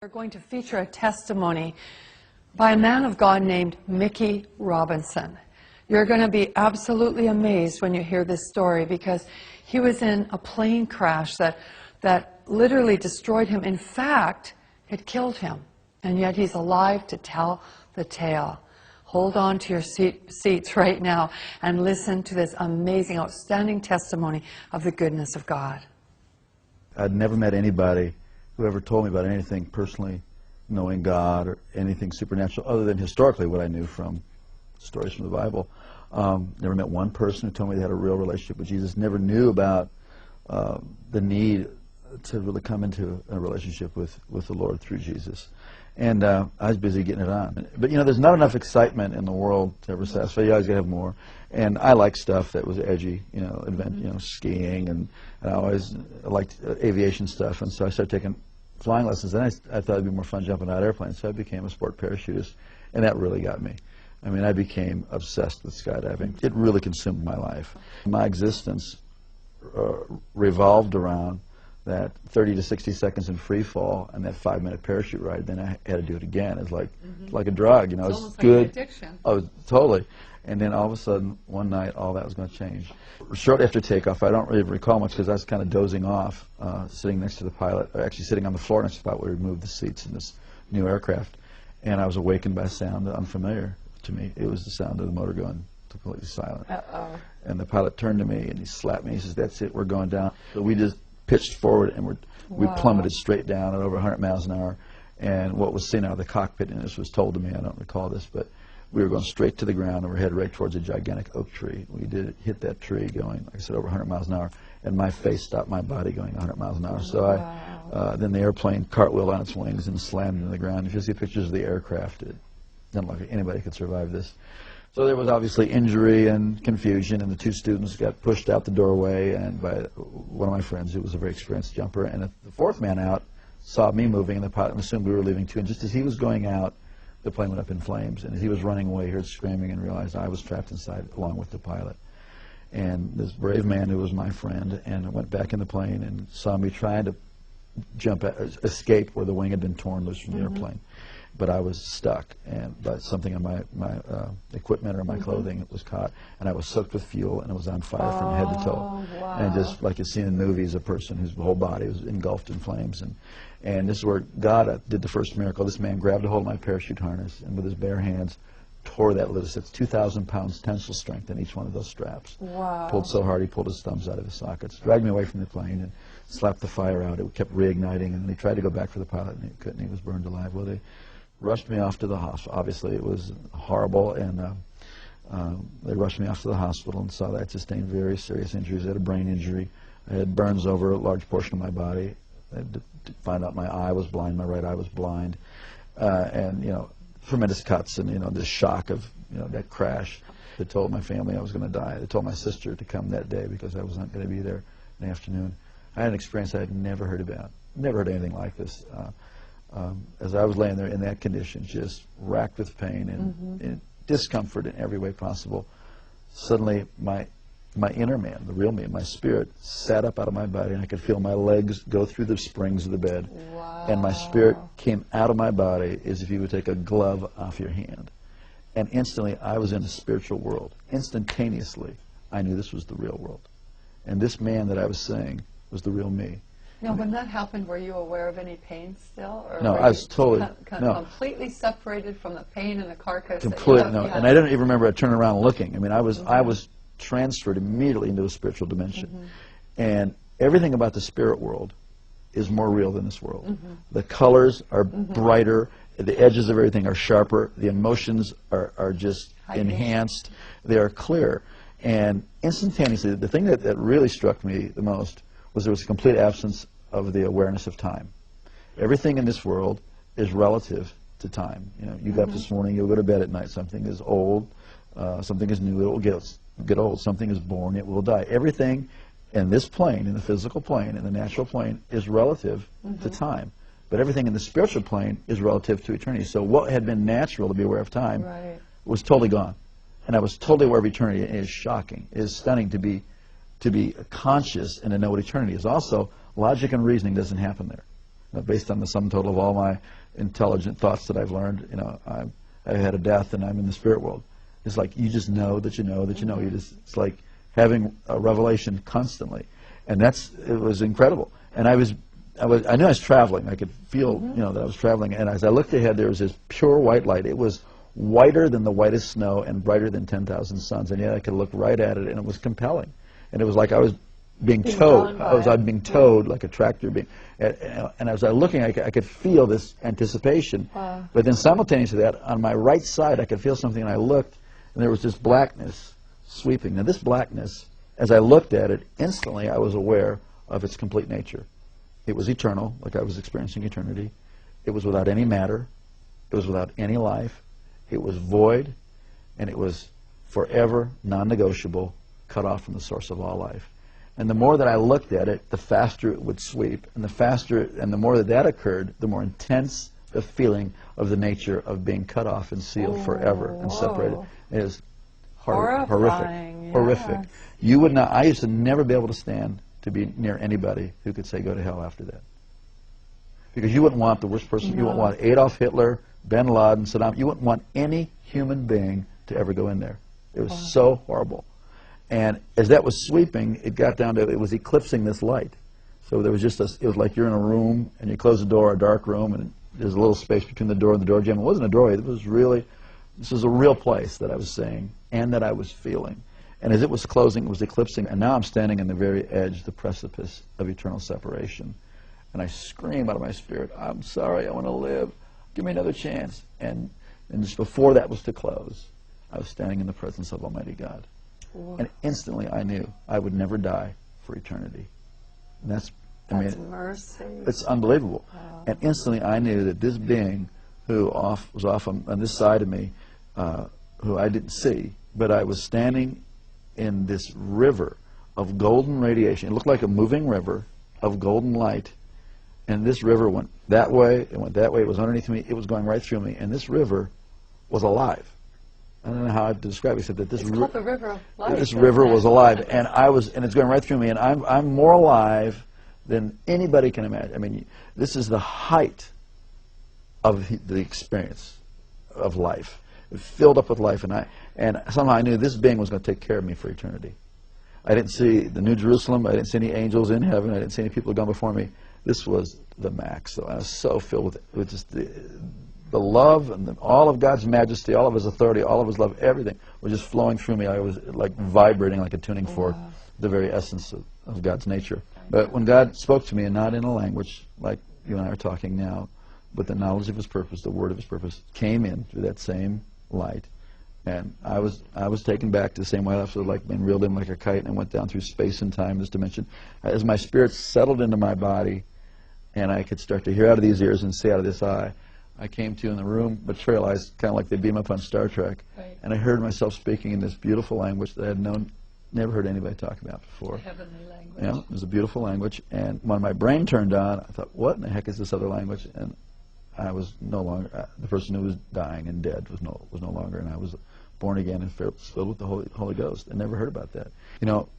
We're going to feature a testimony by a man of God named Mickey Robinson. You're going to be absolutely amazed when you hear this story, because he was in a plane crash that literally destroyed him. In fact, it killed him. And yet he's alive to tell the tale. Hold on to your seats right now and listen to this amazing, outstanding testimony of the goodness of God. I'd never met anybody who ever told me about anything personally knowing God or anything supernatural other than historically what I knew from stories from the Bible. Never met one person who told me they had a real relationship with Jesus. Never knew about the need to really come into a relationship with the Lord through Jesus. And I was busy getting it on. But you know, there's not enough excitement in the world to ever satisfy. You always gotta have more. And I like stuff that was edgy, you know, skiing, and I always liked aviation stuff. And so I started taking flying lessons. And I thought it'd be more fun jumping out of airplanes. So I became a sport parachutist, and that really got me. I mean, I became obsessed with skydiving. It really consumed my life. My existence revolved around that 30 to 60 seconds in free fall and that 5-minute parachute ride. Then I had to do it again. It's like a drug, you know. It's almost good. Like an addiction. Oh, totally. And then all of a sudden, one night, all that was going to change. Shortly after takeoff, I don't really recall much because I was kind of dozing off, sitting next to the pilot, or actually sitting on the floor next to the pilot where we moved the seats in this new aircraft. And I was awakened by a sound unfamiliar to me. It was the sound of the motor going completely silent. Uh-oh. And the pilot turned to me and he slapped me. He says, "That's it, we're going down." So we just pitched forward and we plummeted straight down at over 100 miles an hour. And what was seen out of the cockpit, and this was told to me, I don't recall this, but we were going straight to the ground and we're headed right towards a gigantic oak tree. We did hit that tree going, like I said, over 100 miles an hour, and my face stopped my body going 100 miles an hour. So then the airplane cartwheeled on its wings and slammed into the ground. If you see pictures of the aircraft, it doesn't look like anybody could survive this. So there was obviously injury and confusion, and the two students got pushed out the doorway and by one of my friends who was a very experienced jumper, and the fourth man out saw me moving, and the pilot assumed we were leaving too, and just as he was going out, the plane went up in flames, and as he was running away, he heard screaming and realized I was trapped inside along with the pilot. And this brave man who was my friend and went back in the plane and saw me trying to escape where the wing had been torn loose from the airplane. But I was stuck, and by something on my equipment or my clothing was caught, and I was soaked with fuel, and it was on fire from head to toe. Wow. And just like you see in movies, a person whose whole body was engulfed in flames. And this is where God did the first miracle. This man grabbed a hold of my parachute harness, and with his bare hands tore that loose. It's 2,000 pounds tensile strength in each one of those straps. Wow. Pulled so hard he pulled his thumbs out of his sockets, dragged me away from the plane, and slapped the fire out. It kept reigniting, and he tried to go back for the pilot, and he couldn't. He was burned alive. Well, they rushed me off to the hospital. Obviously, it was horrible, and they rushed me off to the hospital and saw that I sustained very serious injuries. I had a brain injury. I had burns over a large portion of my body. I had to find out my eye was blind, my right eye was blind, and you know, tremendous cuts, and you know, this shock of that crash. They told my family I was going to die. They told my sister to come that day because I was not going to be there in the afternoon. I had an experience I had never heard about. Never heard anything like this. As I was laying there in that condition, just racked with pain and discomfort in every way possible, suddenly my inner man, the real me, my spirit, sat up out of my body, and I could feel my legs go through the springs of the bed. Wow. And my spirit came out of my body as if you would take a glove off your hand. And instantly, I was in a spiritual world. Instantaneously, I knew this was the real world. And this man that I was seeing was the real me. Now, when that happened, were you aware of any pain still? Or no, I was totally completely separated from the pain and the carcass. Completely, no. And I didn't even remember turning around and looking. I mean, I was transferred immediately into a spiritual dimension. And everything about the spirit world is more real than this world. The colors are brighter, the edges of everything are sharper, the emotions are just enhanced, they are clear. And instantaneously, the thing that really struck me the most was there was a complete absence of the awareness of time. Everything in this world is relative to time. You know, you got up this morning, you'll go to bed at night, something is old, something is new, it will get old, something is born, it will die. Everything in this plane, in the physical plane, in the natural plane, is relative to time. But everything in the spiritual plane is relative to eternity. So what had been natural to be aware of time was totally gone. And I was totally aware of eternity. It is shocking. It is stunning to be conscious and to know what eternity is. Also, logic and reasoning doesn't happen there. based on the sum total of all my intelligent thoughts that I've learned. You know, I had a death and I'm in the spirit world. It's like you just know that you know that you know. It's like having a revelation constantly, and it was incredible. And I knew I was traveling. I could feel, you know, that I was traveling. And as I looked ahead, there was this pure white light. It was whiter than the whitest snow and brighter than 10,000 suns. And yet I could look right at it, and it was compelling. And it was like I was being towed. I was being towed like a tractor. And as I was looking, I could feel this anticipation. Wow. But then simultaneously to that, on my right side, I could feel something, and I looked, and there was this blackness sweeping. Now this blackness, as I looked at it, instantly I was aware of its complete nature. It was eternal, like I was experiencing eternity. It was without any matter. It was without any life. It was void, and it was forever non-negotiable, cut off from the source of all life. And the more that I looked at it, the faster it would sweep, and the more that occurred, the more intense the feeling of the nature of being cut off and sealed forever and separated. It is horrific. Horrific. You would not. I used to never be able to stand to be near anybody who could say go to hell after that. Because you wouldn't want the worst person. No. You wouldn't want Adolf Hitler, bin Laden, Saddam. You wouldn't want any human being to ever go in there. It was so horrible. And as that was sweeping, it got down to, it was eclipsing this light. So there was just it was like you're in a room, and you close the door, a dark room, and there's a little space between the door and the door jamb. It wasn't a doorway. It was really, this was a real place that I was seeing and that I was feeling. And as it was closing, it was eclipsing, and now I'm standing on the very edge, the precipice of eternal separation. And I scream out of my spirit, I'm sorry, I want to live. Give me another chance. And just before that was to close, I was standing in the presence of Almighty God. Whoa. And instantly I knew I would never die for eternity. And that's mercy. It's unbelievable. Wow. And instantly I knew that this being who was off on this side of me, who I didn't see, but I was standing in this river of golden radiation. It looked like a moving river of golden light. And this river went that way, it went that way, it was underneath me, it was going right through me. And this river was alive. I don't know how to describe it, except that this called the river of life. This river was alive, and it's going right through me, and I'm more alive than anybody can imagine. I mean, this is the height of the experience of life. It filled up with life, and somehow I knew this being was going to take care of me for eternity. I didn't see the New Jerusalem, I didn't see any angels in heaven, I didn't see any people gone before me. This was the max. So I was so filled with just the love and all of God's majesty, all of His authority, all of His love, everything was just flowing through me. I was like vibrating like a tuning fork, the very essence of God's nature. But when God spoke to me, and not in a language like you and I are talking now, but the knowledge of His purpose, the word of His purpose, came in through that same light. And I was taken back to the same way I was like being reeled in like a kite, and I went down through space and time, this dimension. As my spirit settled into my body, and I could start to hear out of these ears and see out of this eye, I came to in the room, materialized kind of like they beam up on Star Trek, and I heard myself speaking in this beautiful language that I had never heard anybody talk about before. Heavenly language. Yeah, it was a beautiful language, and when my brain turned on, I thought, what in the heck is this other language? And I was no longer, the person who was dying and dead was no longer, and I was born again and filled with the Holy Ghost. I never heard about that. You know,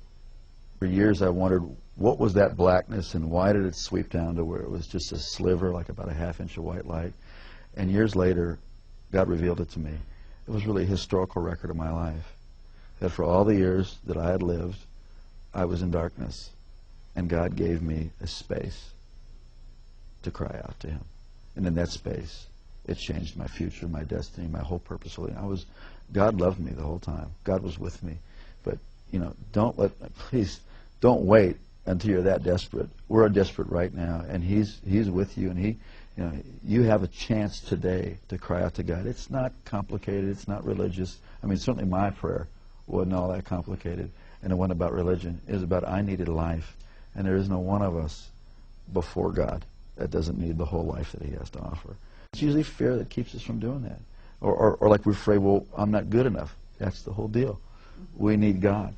for years I wondered, what was that blackness, and why did it sweep down to where it was just a sliver, like about a half-inch of white light? And years later, God revealed it to me. It was really a historical record of my life, that for all the years that I had lived, I was in darkness, and God gave me a space to cry out to Him. And in that space, it changed my future, my destiny, my whole purpose. God loved me the whole time. God was with me. But, you know, please don't wait until you're that desperate. We're desperate right now, and He's with you, and you have a chance today to cry out to God. It's not complicated. It's not religious. I mean, certainly my prayer wasn't all that complicated, and it wasn't about religion. It was about I needed life, and there is no one of us before God that doesn't need the whole life that He has to offer. It's usually fear that keeps us from doing that. Or like we're afraid, well, I'm not good enough. That's the whole deal. We need God.